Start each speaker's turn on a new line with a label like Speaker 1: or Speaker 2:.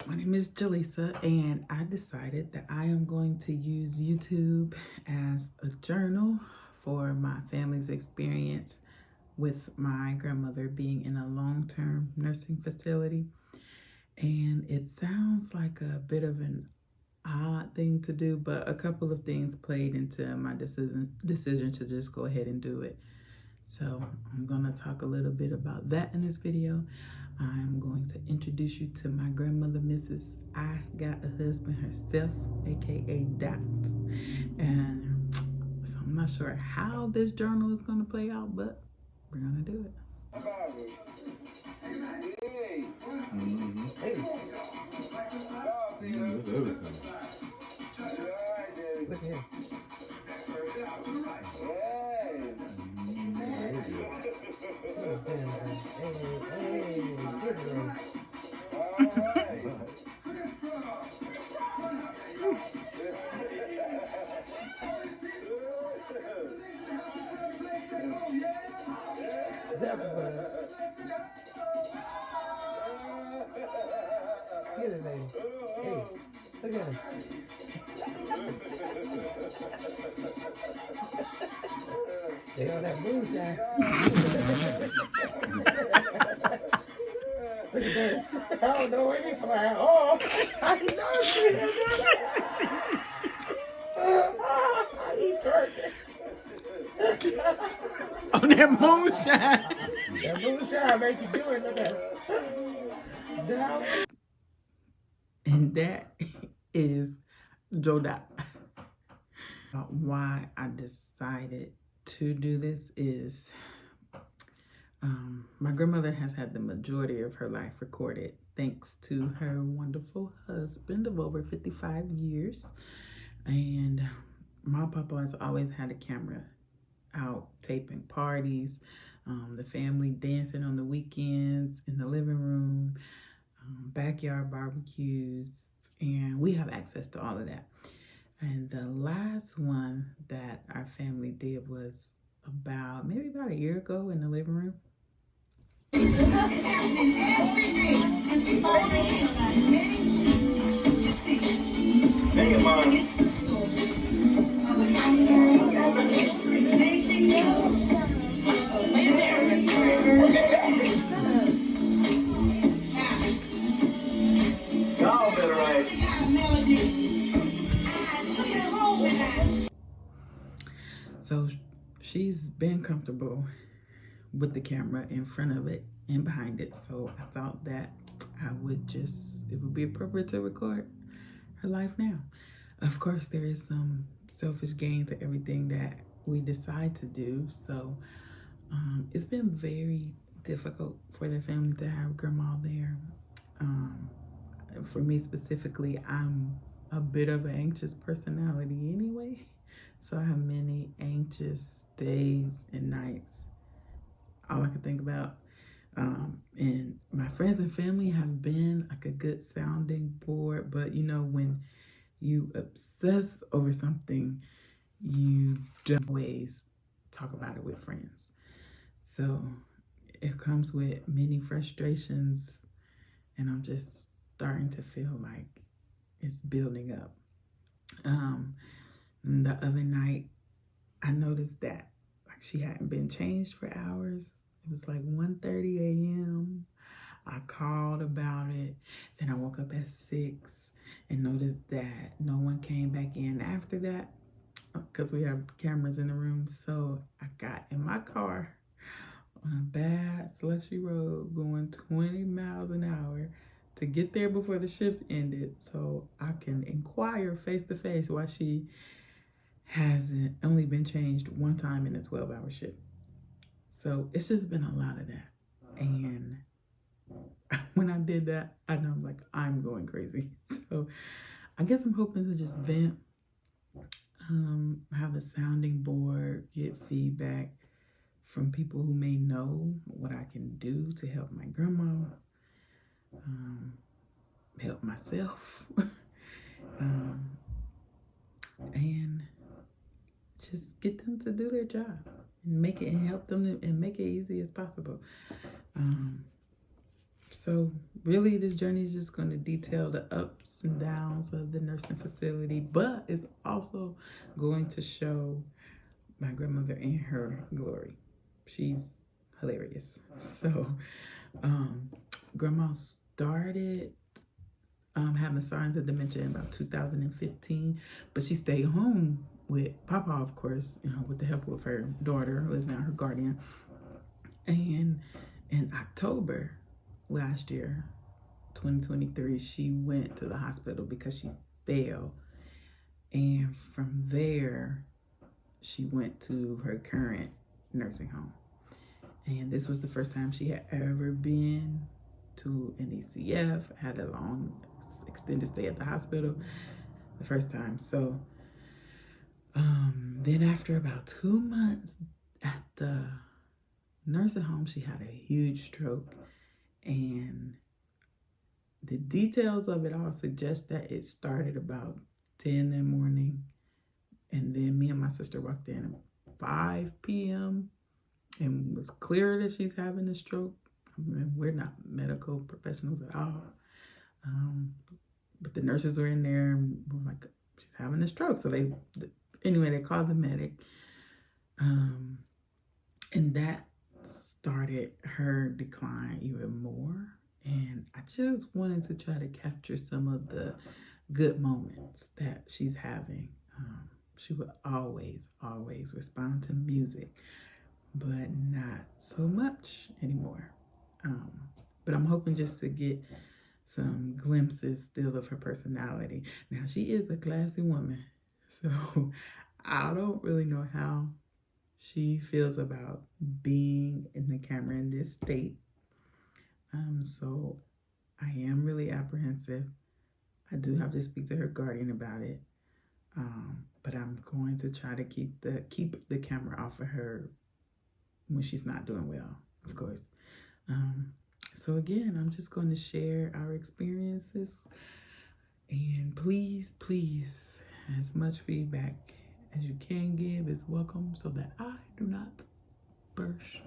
Speaker 1: My name is Jaleesa, and I decided that I am going to use YouTube as a journal for my family's experience with my grandmother being in a long-term nursing facility. And it sounds like a bit of an odd thing to do, but a couple of things played into my decision to just go ahead and do it. So I'm going to talk a little bit about that in this video. I'm going to introduce you to my grandmother, Mrs. I Got a Husband herself, aka Dot. And so I'm not sure how this journal is going to play out, but we're going to do it. Look here. Get it, baby. Hey, look at him. They on that moonshine. Look at that. I don't know where he's flying. Oh, I know she is. He's twerking. On that moonshine. That moonshine make you do it. Look at it. And that is Joe Dot. Why I decided to do this is my grandmother has had the majority of her life recorded thanks to her wonderful husband of over 55 years. And my papa has always had a camera out taping parties, the family dancing on the weekends in the living room, backyard barbecues, and we have access to all of that. And the last one that our family did was maybe about a year ago in the living room. So she's been comfortable with the camera in front of it and behind it. So I thought that it would be appropriate to record her life now. Of course, there is some selfish gain to everything that we decide to do. So it's been very difficult for the family to have grandma there. For me specifically, I'm a bit of an anxious personality anyway. So I have many anxious days and nights. All I can think about. And my friends and family have been like a good sounding board, but you know, when you obsess over something, you don't always talk about it with friends. So it comes with many frustrations, and I'm just starting to feel like it's building up. The other night, I noticed that like she hadn't been changed for hours. It was like 1:30 a.m. I called about it. Then I woke up at 6 and noticed that no one came back in after that because we have cameras in the room. So I got in my car on a bad slushy road going 20 miles an hour to get there before the shift ended so I can inquire face to face why she hasn't only been changed one time in a 12-hour shift. So it's just been a lot of that. And when I did that, I know I'm like, I'm going crazy. So I guess I'm hoping to just vent, have a sounding board, get feedback from people who may know what I can do to help my grandma, help myself, and just get them to do their job and make it and help them and make it easy as possible. So really this journey is just going to detail the ups and downs of the nursing facility, but it's also going to show my grandmother in her glory. She's hilarious. So grandma started having signs of dementia in about 2015, but she stayed home with Papa, of course, with the help of her daughter, who is now her guardian. And in October last year, 2023, she went to the hospital because she fell. And from there, she went to her current nursing home. And this was the first time she had ever been to an ECF, had a long extended stay at the hospital the first time. So then after about 2 months at the nursing home, she had a huge stroke, and the details of it all suggest that it started about 10 that morning, and then me and my sister walked in at 5 p.m. and it was clear that she's having a stroke. I mean, we're not medical professionals at all, but the nurses were in there and were like, she's having a stroke. So they called the medic, and that started her decline even more. And I just wanted to try to capture some of the good moments that she's having. She would always respond to music, but not so much anymore. But I'm hoping just to get some glimpses still of her personality. Now, she is a classy woman, so I don't really know how she feels about being in the camera in this state. So I am really apprehensive. I do have to speak to her guardian about it. But I'm going to try to keep the camera off of her when she's not doing well, of course. So again, I'm just going to share our experiences, and please, as much feedback as you can give is welcome so that I do not burst.